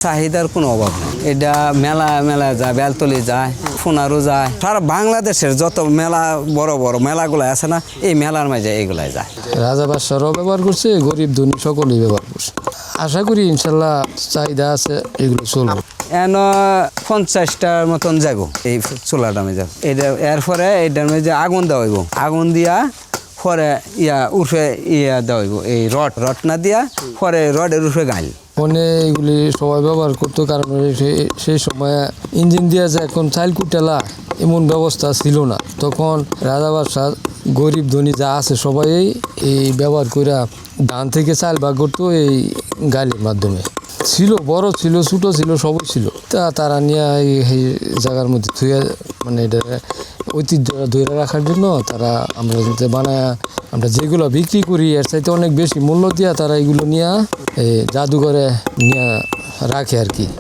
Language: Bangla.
চাহিদার কোনো অভাব নেই। এটা মেলা যায়, বেলতলি যায়, ফোনারও যায়। সারা বাংলাদেশের যত মেলা বড় বড় মেলাগুলো আছে না, এই মেলার মাঝে এইগুলাই যায়। রাজা বাদশাহরাও ব্যবহার করছে, গরিব ধনী সকলেই ব্যবহার করছে। আশা করি ইনশাল্লাহ চাহিদা আছে, এগুলো চলবে। এন 50টার মতন যাগো এই চুলাটা মেজে। এটা এরপরে এইটার মেঝে আগুন দেওয়া হইব। আগুন দিয়া পরে উঠে দেওয়া হইব, এই রড না দিয়া পরে রডের উঠে গাইল। ফোনে এগুলি সবাই ব্যবহার করতো, কারণ সেই সময় ইঞ্জিন দিয়া যে এখন চাইল কুটেলা এমন ব্যবস্থা ছিল না। তখন রাজা বাদশাহ গরিব ধনী যা আছে সবাই এই ব্যবহার করে ধান থেকে চাল ভাগ করতো এই গাড়ির মাধ্যমে। ছিল বড় ছিল, ছোটো ছিল, সবই ছিল। তারা নিয়ে এই জায়গার মধ্যে থুয়ে মানে এটা ঐতিহ্যটা ধরে রাখার জন্য তারা আমরা বানায় আমরা যেগুলো বিক্রি করি এর চাইতে অনেক বেশি মূল্য দিয়া তারা এগুলো নিয়ে জাদুঘরে নিয়ে রাখে আর কি।